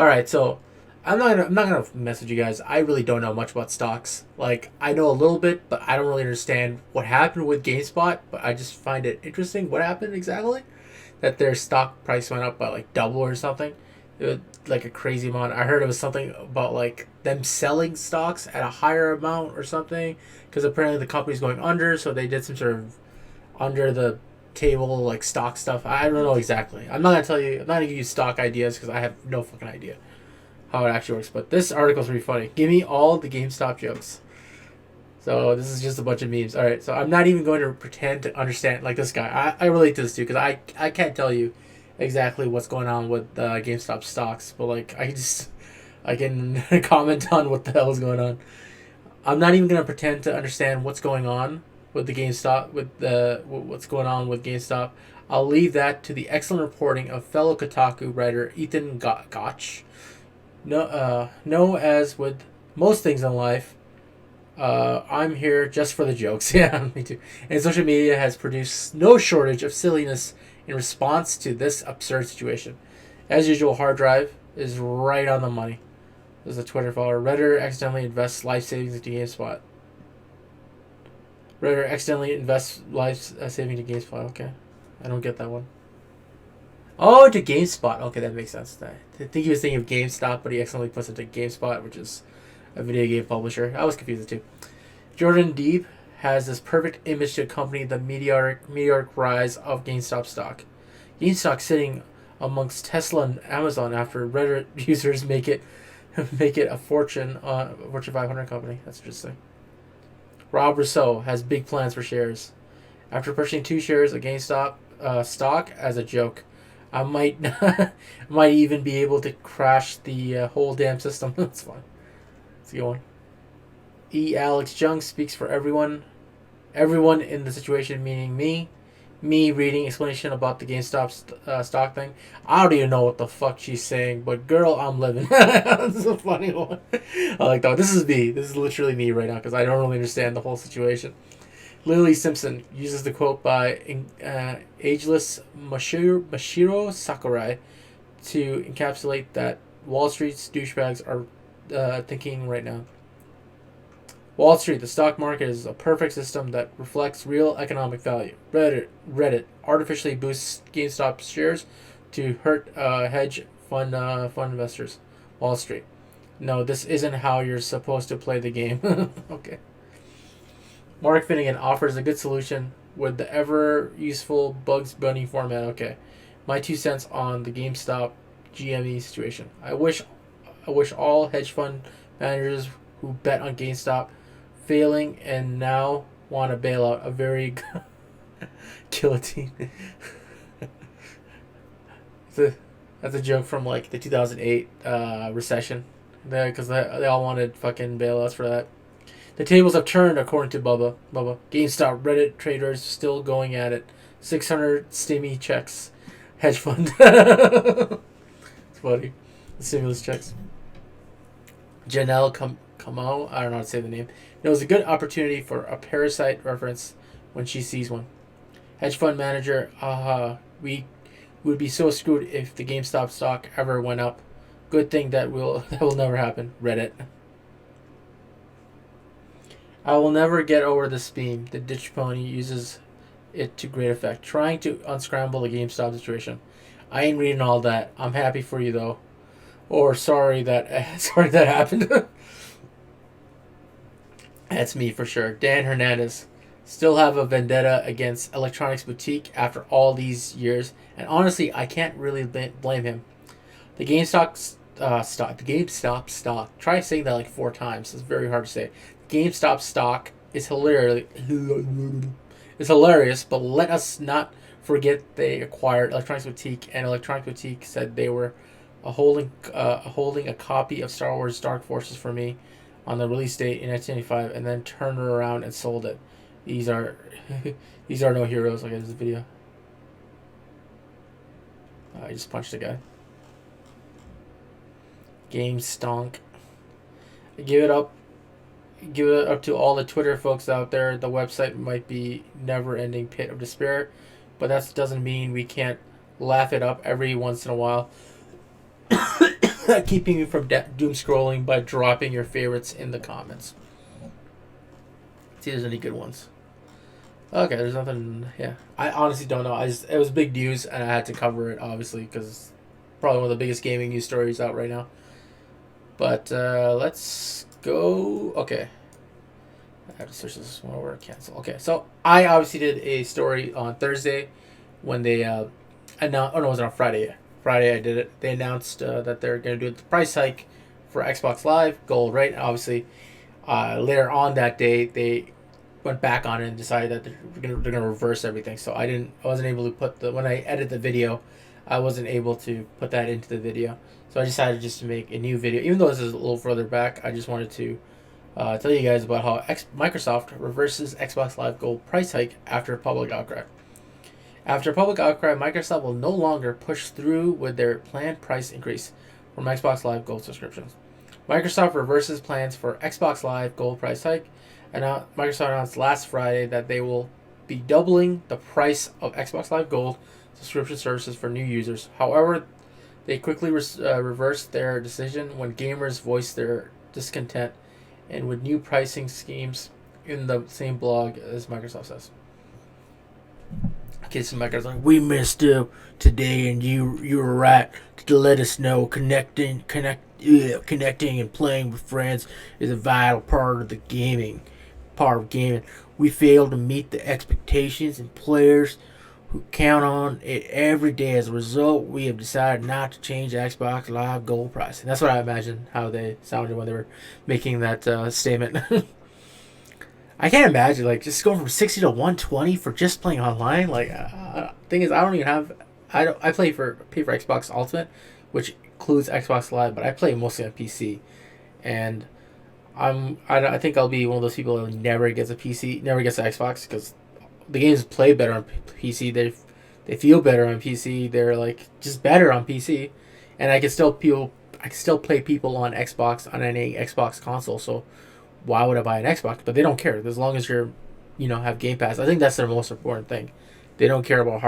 All right, so I'm not gonna mess with you guys. I really don't know much about stocks. Like I know a little bit, but I don't really understand what happened with GameSpot. But I just find it interesting. What happened exactly? That their stock price went up by like double or something. It was like a crazy amount. I heard it was something about like them selling stocks at a higher amount or something because apparently the company's going under, so they did some sort of under the table like stock stuff. I don't know exactly. I'm not gonna tell you. I'm not gonna give you stock ideas because I have no fucking idea how it actually works. But this article's pretty funny. Give me all the GameStop jokes. So this is just a bunch of memes. All right. So I'm not even going to pretend to understand like this guy. I relate to this too because I can't tell you exactly what's going on with GameStop stocks, but like I can comment on what the hell is going on. I'm not even gonna pretend to understand what's going on with the GameStop with the what's going on with GameStop. I'll leave that to the excellent reporting of fellow Kotaku writer Ethan Gotch. No, as with most things in life, I'm here just for the jokes. Yeah, me too. And social media has produced no shortage of silliness in response to this absurd situation. As usual, hard drive is right on the money. There's a Twitter follower. Redditor accidentally invests life savings into GameSpot. Redditor accidentally invests life savings into GameSpot. Okay, I don't get that one. Oh, to GameSpot. Okay, that makes sense. I think he was thinking of GameStop, but he accidentally puts it to GameSpot, which is a video game publisher. I was confused too. Jordan Deeb has this perfect image to accompany the meteoric rise of GameStop stock. GameStop sitting amongst Tesla and Amazon after Reddit users make it a Fortune 500 company. That's interesting. Rob Rousseau has big plans for shares. After purchasing 2 shares of GameStop stock as a joke, I might might even be able to crash the whole damn system. That's fine. Let's go on. E. Alex Jung speaks for everyone. Everyone in the situation, meaning me. Me reading explanation about the GameStop stock thing. I don't even know what the fuck she's saying, but girl, I'm living. This is a funny one. I like that one. This is me. This is literally me right now because I don't really understand the whole situation. Lily Simpson uses the quote by ageless Mashiro Sakurai to encapsulate that Wall Street's douchebags are thinking right now. Wall Street, the stock market is a perfect system that reflects real economic value. Reddit artificially boosts GameStop shares to hurt hedge fund investors. Wall Street. No, this isn't how you're supposed to play the game. Okay. Mark Finnegan offers a good solution with the ever useful Bugs Bunny format. Okay. My 2 cents on the GameStop GME situation. I wish all hedge fund managers who bet on GameStop failing and now want to bail out a very guillotine. That's a joke from like the 2008 recession, because they all wanted fucking bailouts for that. The tables have turned, according to Bubba. GameStop Reddit traders still going at it. 600 stimmy checks. Hedge fund. It's funny. The stimulus checks. Janelle Camo, I don't know how to say the name, knows a good opportunity for a parasite reference when she sees one. Hedge fund manager, we would be so screwed if the GameStop stock ever went up. Good thing that will never happen. Reddit. I will never get over this beam. The ditch pony uses it to great effect, trying to unscramble the GameStop situation. I ain't reading all that. I'm happy for you though. Or sorry that happened. That's me for sure. Dan Hernandez. Still have a vendetta against Electronics Boutique after all these years, and honestly, I can't really blame him. The GameStop stock. Try saying that like 4 times. It's very hard to say. GameStop stock is hilarious. It's hilarious, but let us not forget they acquired Electronics Boutique, and Electronics Boutique said they were holding a copy of Star Wars Dark Forces for me on the release date in 1995, and then turned it around and sold it. These are no heroes. Okay, there's a video. I just punched a guy. Game stonk. Give it up to all the Twitter folks out there. The website might be never-ending pit of despair, but that doesn't mean we can't laugh it up every once in a while. keeping you from doom scrolling by dropping your favorites in the comments. See if there's any good ones. Okay, there's nothing. Yeah, I honestly don't know. It was big news, and I had to cover it obviously because it's probably one of the biggest gaming news stories out right now. But let's go. Okay, I have to search this one over. Cancel. Okay, so I obviously did a story on Thursday when they announced. Oh no, it was on Friday. Yeah. Friday I did it. They announced that they're going to do the price hike for Xbox Live Gold. Right, and obviously later on that day they went back on it and decided that they're gonna reverse everything. So I wasn't able to put when I edited the video, I wasn't able to put that into the video. So I decided just to make a new video, even though this is a little further back. I just wanted to tell you guys about how Microsoft reverses Xbox Live Gold price hike after public outcry. After public outcry, Microsoft will no longer push through with their planned price increase from Xbox Live Gold subscriptions. Microsoft reverses plans for Xbox Live Gold price hike. And Microsoft announced last Friday that they will be doubling the price of Xbox Live Gold subscription services for new users. However, they quickly reversed their decision when gamers voiced their discontent and with new pricing schemes in the same blog as Microsoft says. Okay, so Microsoft's like, we messed up today, and you were right to let us know. Connecting and playing with friends is a vital part of the gaming. We failed to meet the expectations and players who count on it every day. As a result, we have decided not to change the Xbox Live Gold price. And that's what I imagine how they sounded when they were making that statement. I can't imagine just going from 60 to 120 for just playing online. Thing is, I don't even have. I pay for Xbox Ultimate, which includes Xbox Live, but I play mostly on PC, and I think I'll be one of those people who never gets a PC, never gets an Xbox, because the games play better on PC. They feel better on PC. They're just better on PC, and I can still play people on Xbox on any Xbox console. So why would I buy an Xbox? But they don't care as long as you're, have Game Pass. I think that's their most important thing. They don't care about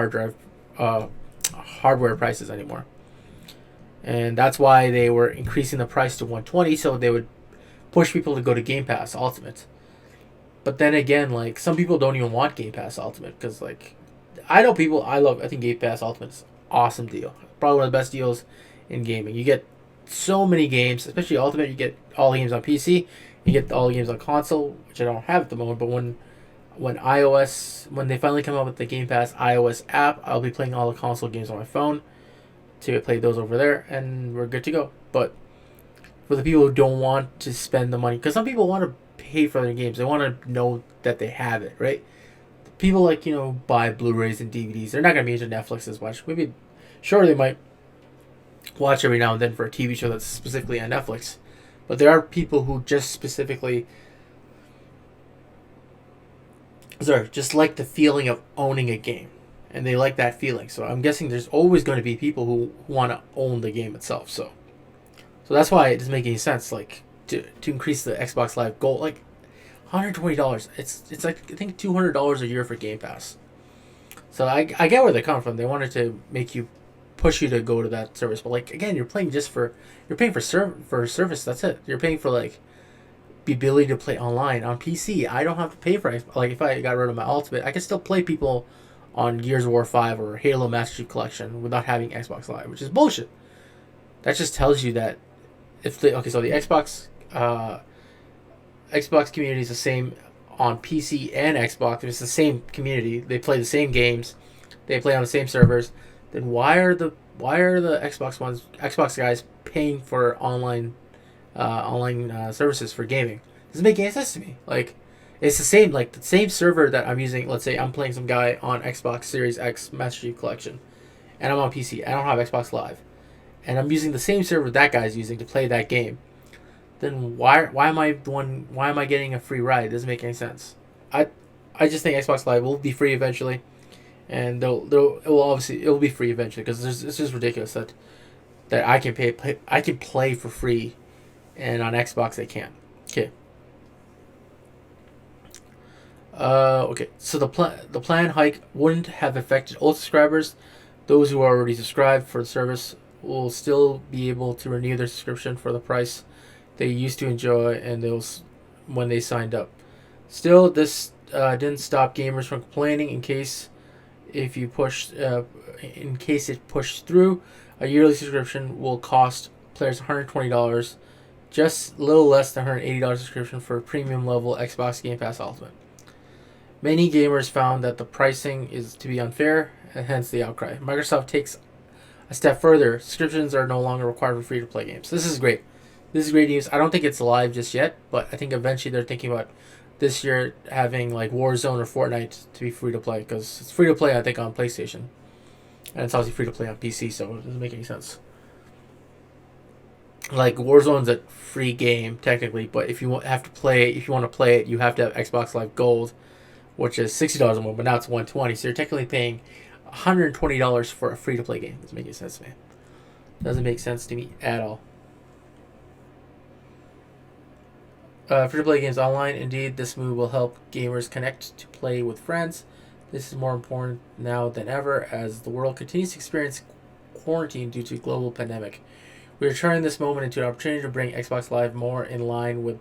hardware prices anymore, and that's why they were increasing the price to 120, so they would push people to go to Game Pass Ultimate. But then again, some people don't even want Game Pass Ultimate because, I know people I think Game Pass Ultimate is an awesome deal. Probably one of the best deals in gaming. You get so many games, especially Ultimate. You get all the games on PC. You get all the games on console, which I don't have at the moment. But when they finally come out with the Game Pass iOS app, I'll be playing all the console games on my phone to play those over there, and we're good to go. But for the people who don't want to spend the money, because some people want to pay for their games, they want to know that they have it, right? People buy Blu-rays and DVDs. They're not going to be into Netflix as much. Maybe, sure, they might watch every now and then for a TV show that's specifically on Netflix. But there are people who just like the feeling of owning a game. And they like that feeling. So I'm guessing there's always going to be people who want to own the game itself. So that's why it doesn't make any sense, to increase the Xbox Live Gold. $120. It's I think $200 a year for Game Pass. So I get where they come from. They wanted to push you to go to that service. But again, you're paying for service. That's it. You're paying for the ability to play online on PC. I don't have to pay for it. If I got rid of my Ultimate, I can still play people on Gears of War 5 or Halo Master Chief Collection without having Xbox Live, which is bullshit. That just tells you that so the Xbox community is the same on PC and Xbox. It's the same community. They play the same games. They play on the same servers. Then why are the Xbox guys paying for online services for gaming? Doesn't make any sense to me. It's the same server that I'm using. Let's say I'm playing some guy on Xbox Series X Master Chief Collection, and I'm on PC. I don't have Xbox Live, and I'm using the same server that guy's using to play that game. Then why am I getting a free ride? It doesn't make any sense. I just think Xbox Live will be free eventually, and it will be free eventually because it's just ridiculous that I can play for free, and on Xbox they can't. Okay. Okay. So the plan hike wouldn't have affected old subscribers. Those who are already subscribed for the service will still be able to renew their subscription for the price they used to enjoy and those when they signed up. Still, this didn't stop gamers from complaining. In case it pushed through, a yearly subscription will cost players $120, just a little less than $180 subscription for a premium level Xbox Game Pass Ultimate. Many gamers found that the pricing is to be unfair, and hence the outcry. Microsoft takes a step further. Subscriptions are no longer required for free-to-play games. This is great. This is great news. I don't think it's live just yet, but I think eventually they're thinking about this year having like Warzone or Fortnite to be free-to-play, because it's free-to-play, I think, on PlayStation. And it's obviously free-to-play on PC, so it doesn't make any sense. Like, Warzone's a free game, technically, but if you want to play it, you have to have Xbox Live Gold, which is $60 a month, but now it's $120. So you're technically paying $120 for a free-to-play game. Doesn't make any sense to me. Doesn't make sense to me at all. Free-to-play games online. Indeed, this move will help gamers connect to play with friends. This is more important now than ever as the world continues to experience quarantine due to global pandemic. We are turning this moment into an opportunity to bring Xbox Live more in line with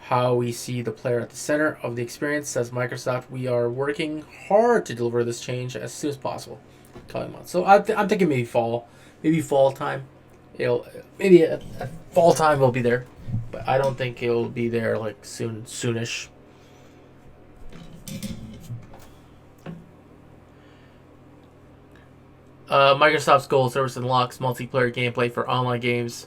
how we see the player at the center of the experience, says Microsoft. We are working hard to deliver this change as soon as possible. So I'm thinking maybe fall time. Maybe at fall time will be there, but I don't think it'll be there like soonish. Microsoft's Gold service unlocks multiplayer gameplay for online games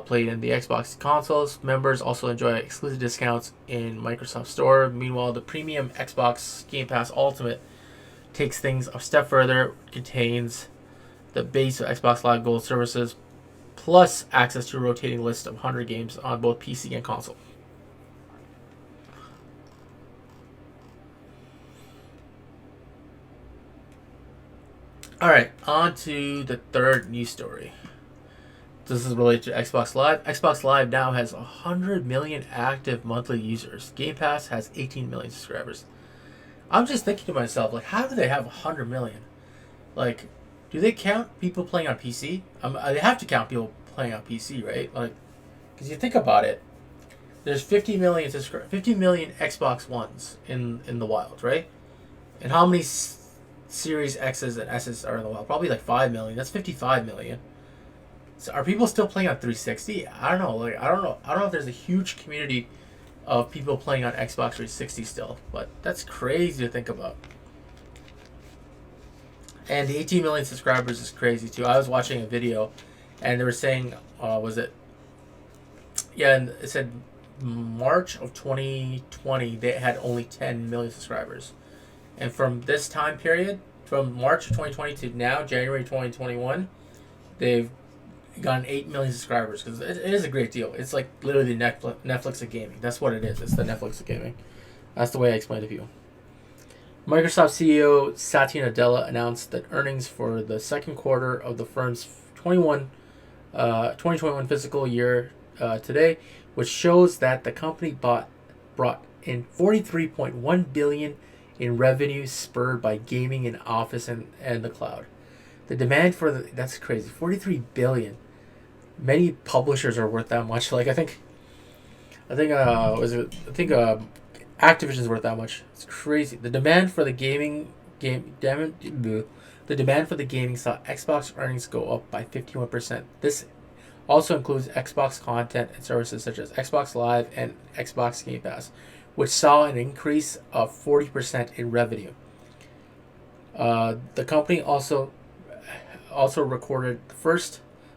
played in the Xbox consoles. Members also enjoy exclusive discounts in Microsoft Store. Meanwhile, the premium Xbox Game Pass Ultimate takes things a step further. Contains the base of Xbox Live Gold services, plus access to a rotating list of 100 games on both PC and console. Alright, on to the third news story. This is related to Xbox Live. Xbox Live now has 100 million active monthly users. Game Pass has 18 million subscribers. I'm just thinking to myself, like, how do they have 100 million? Like, do they count people playing on PC? They have to count people playing on PC, right? Like, because you think about it, there's 50 million Xbox Ones in the wild, right? And how many Series X's and S's are in the wild? Probably like 5 million. That's 55 million. So are people still playing on 360? I don't know. Like, I don't know if there's a huge community of people playing on Xbox 360 still, but that's crazy to think about. And the 18 million subscribers is crazy too. I was watching a video, and they were saying, and it said March of 2020 they had only 10 million subscribers. And from this time period, from March of 2020 to now, January 2021, they've gotten 8 million subscribers. Because it is a great deal. It's like literally the Netflix of gaming. That's what it is. It's the Netflix of gaming. That's the way I explained it to you. Microsoft CEO Satya Nadella announced that earnings for the second quarter of the firm's 2021 fiscal year today, which shows that the company brought in $43.1 billion in revenue spurred by gaming and office and the cloud. The demand for that's crazy. $43 billion. Many publishers are worth that much. Like I think Activision's worth that much. It's crazy. The demand for the gaming saw Xbox earnings go up by 51%. This also includes Xbox content and services such as Xbox Live and Xbox Game Pass, which saw an increase of 40% in revenue. The company also recorded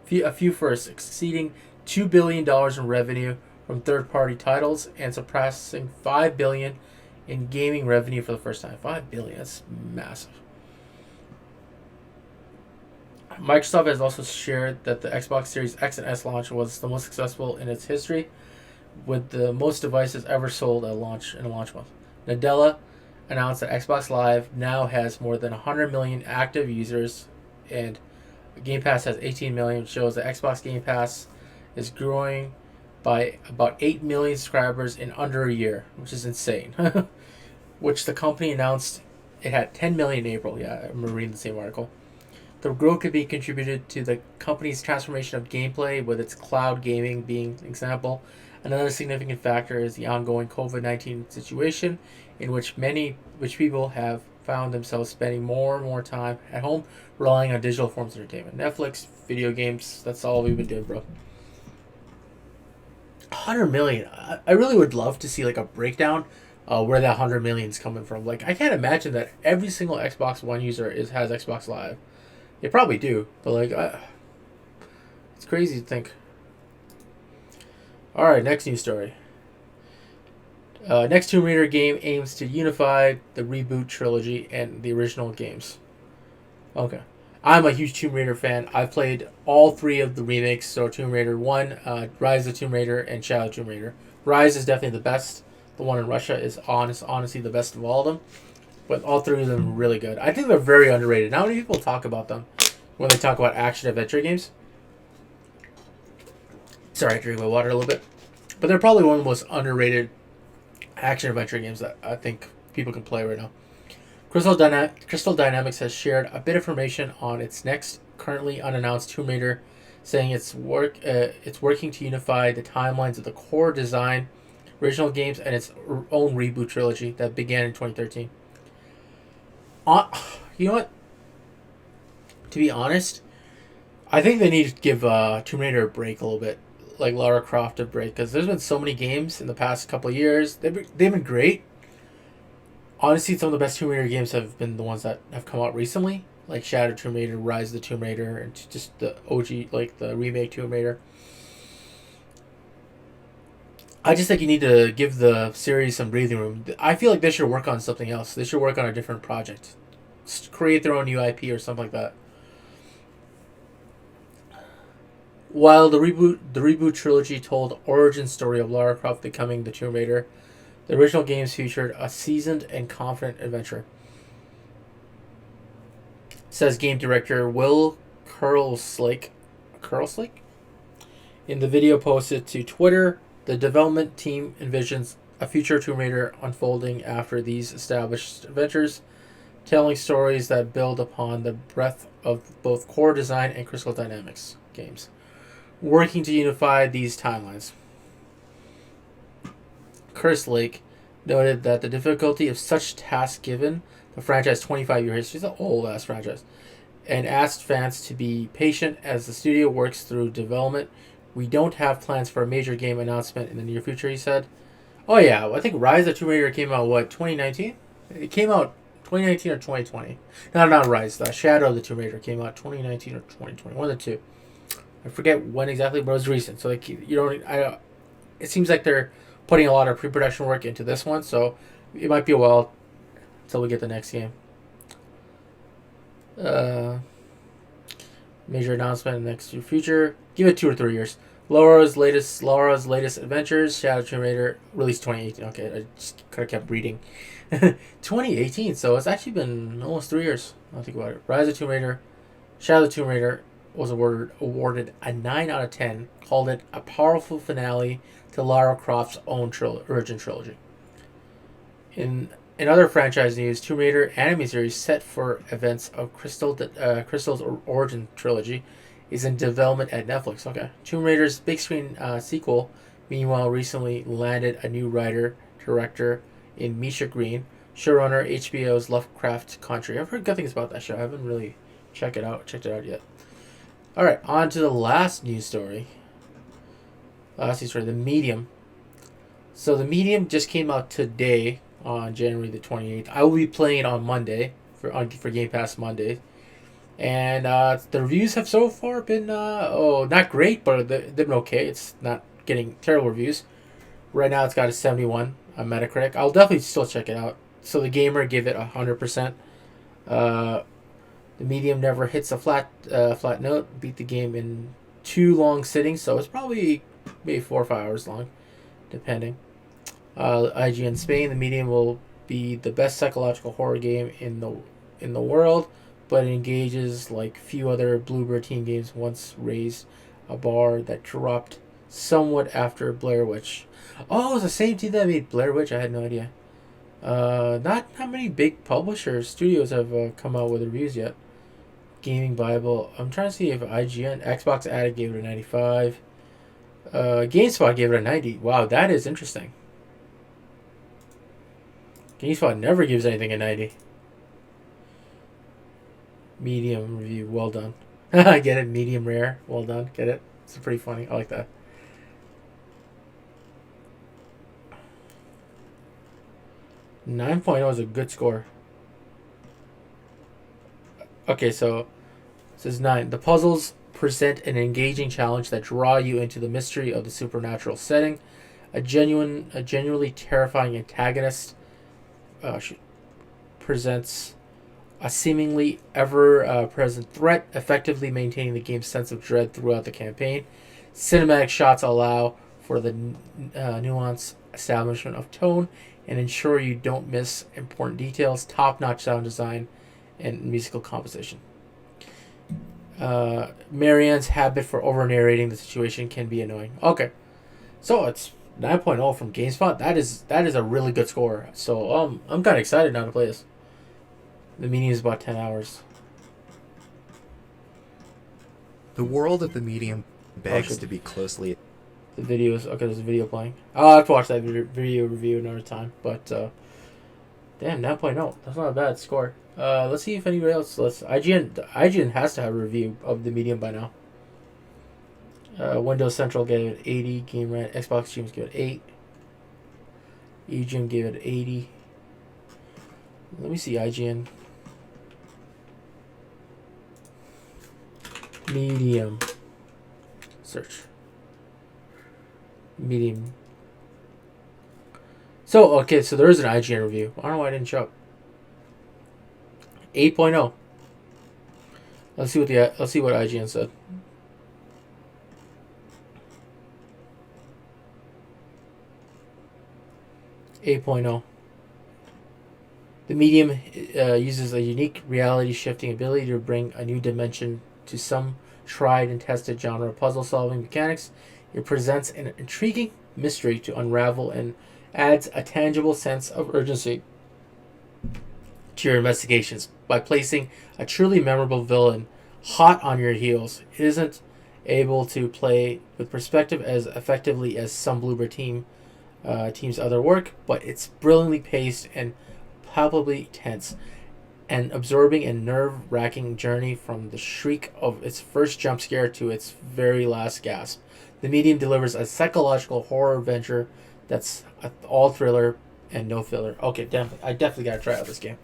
a few firsts, exceeding $2 billion in revenue from third-party titles and surpassing $5 billion in gaming revenue for the first time. $5 billion, that's massive. Microsoft has also shared that the Xbox Series X and S launch was the most successful in its history, with the most devices ever sold in a launch month. Nadella announced that Xbox Live now has more than 100 million active users, and Game Pass has 18 million, which shows that Xbox Game Pass is growing by about 8 million subscribers in under a year, which is insane. Which the company announced it had 10 million in April. Yeah, I'm reading the same article. The growth could be contributed to the company's transformation of gameplay, with its cloud gaming being an example. Another significant factor is the ongoing COVID-19 situation, in which people have found themselves spending more and more time at home, relying on digital forms of entertainment. Netflix, video games, that's all we've been doing, bro. 100 million. I really would love to see like a breakdown where that 100 million is coming from. Like, I can't imagine that every single Xbox One user has Xbox Live. They probably do, but like, it's crazy to think. All right, next news story. Next Tomb Raider game aims to unify the reboot trilogy and the original games. Okay. I'm a huge Tomb Raider fan. I've played all three of the remakes, so Tomb Raider 1, Rise of Tomb Raider, and Shadow Tomb Raider. Rise is definitely the best. The one in Russia is honestly the best of all of them. But all three of them are really good. I think they're very underrated. Not many people talk about them when they talk about action-adventure games. Sorry, I drink my water a little bit. But they're probably one of the most underrated action-adventure games that I think people can play right now. Crystal Dynamics has shared a bit of information on its next, currently unannounced Tomb Raider, saying it's working to unify the timelines of the core design, original games, and its own reboot trilogy that began in 2013. You know what? To be honest, I think they need to give Tomb Raider a break a little bit, like Lara Croft a break, because there's been so many games in the past couple of years. They've been great. Honestly, some of the best Tomb Raider games have been the ones that have come out recently, like Shadow Tomb Raider, Rise of the Tomb Raider, and just the OG, like the remake Tomb Raider. I just think you need to give the series some breathing room. I feel like they should work on something else. They should work on a different project. Create their own new IP or something like that. While the reboot trilogy told origin story of Lara Croft becoming the Tomb Raider, the original games featured a seasoned and confident adventurer, says game director Will Curlslake. In the video posted to Twitter, the development team envisions a future Tomb Raider unfolding after these established adventures, telling stories that build upon the breadth of both core design and Crystal Dynamics games, working to unify these timelines. Kerslake noted that the difficulty of such tasks given the franchise 25-year history, it's an old-ass franchise, and asked fans to be patient as the studio works through development. We don't have plans for a major game announcement in the near future, he said. Oh yeah, I think Rise of Tomb Raider came out, 2019? It came out 2019 or 2020. No, not Rise. Shadow of the Tomb Raider came out 2019 or 2020. One of the two. I forget when exactly, but it was recent. So like, it seems like they're putting a lot of pre-production work into this one, so it might be a while until we get the next game. Major announcement in the next future. Give it 2 or 3 years. Laura's latest adventures. Shadow Tomb Raider released 2018. Okay, I just kind of kept reading. 2018. So it's actually been almost 3 years. I'll think about it. Rise of Tomb Raider, Shadow Tomb Raider was awarded a 9 out of 10. Called it a powerful finale to Lara Croft's own origin trilogy. In other franchise news, Tomb Raider anime series set for events of Crystal's origin trilogy is in development at Netflix. Okay. Tomb Raider's big screen sequel, meanwhile, recently landed a new writer-director in Misha Green, showrunner HBO's Lovecraft Country. I've heard good things about that show. I haven't really checked it out yet. All right, on to the last news story. The Medium. So the Medium just came out today on January the 28th. I will be playing it on Monday for Game Pass Monday. And the reviews have so far been, not great, but they've been okay. It's not getting terrible reviews. Right now it's got a 71 on Metacritic. I'll definitely still check it out. So the Gamer gave it 100%. The Medium never hits a flat note. Beat the game in 2 long sittings, so it's probably maybe 4 or 5 hours long, depending. IGN Spain, the Medium will be the best psychological horror game in the world, but it engages like few other Bluebird team games. Once raised a bar that dropped somewhat after Blair Witch. Oh, it's the same team that made Blair Witch. I had no idea. Not many big studios have come out with reviews yet. Gaming Bible. I'm trying to see if IGN, Xbox Addict gave it a 95. GameSpot gave it a 90. Wow, that is interesting. GameSpot never gives anything a 90. Medium review. Well done. Get it? Medium rare. Well done. Get it? It's pretty funny. I like that. Nine point oh is a good score. Okay, so it says 9. The puzzles present an engaging challenge that draw you into the mystery of the supernatural setting. A genuinely terrifying antagonist presents a seemingly ever-present threat, effectively maintaining the game's sense of dread throughout the campaign. Cinematic shots allow for the nuanced establishment of tone and ensure you don't miss important details. Top-notch sound design and musical composition. Marianne's habit for over-narrating the situation can be annoying. Okay, so it's 9.0 from GameSpot. That is a really good score. So I'm kind of excited now to play this. The medium is about 10 hours. The world of the medium begs to be closely... The video is... Okay, there's a video playing. I'll have to watch that video review another time. But, damn, 9.0. That's not a bad score. Let's see if anybody else... IGN has to have a review of the medium by now. Windows Central gave it 80. Game Rant. Xbox Streams gave it 8. EGM gave it 80. Let me see IGN. Medium. Search. Medium. So, okay, so there is an IGN review. I don't know why it didn't show up. 8.0. Let's see what IGN said. The medium uses a unique reality-shifting ability to bring a new dimension to some tried and tested genre of puzzle-solving mechanics. It presents an intriguing mystery to unravel and adds a tangible sense of urgency to your investigations. By placing a truly memorable villain hot on your heels, it isn't able to play with perspective as effectively as some Bloober team's other work, but it's brilliantly paced and palpably tense. An absorbing and nerve-wracking journey from the shriek of its first jump scare to its very last gasp. The medium delivers a psychological horror adventure that's all thriller and no filler. Okay, I definitely gotta try out this game.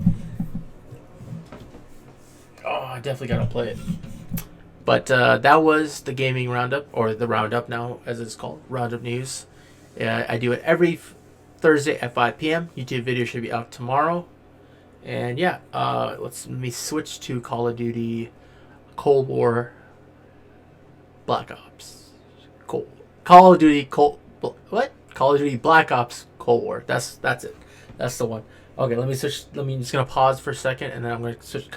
Oh, I definitely gotta play it. But that was the gaming roundup, or the roundup now, as it's called, roundup news. I do it every Thursday at 5 p.m. YouTube video should be out tomorrow. And yeah, let me switch to Call of Duty Cold War Black Ops. Call of Duty Call of Duty Black Ops Cold War. That's it. That's the one. Okay, let me switch. I'm just gonna pause for a second, and then I'm gonna switch.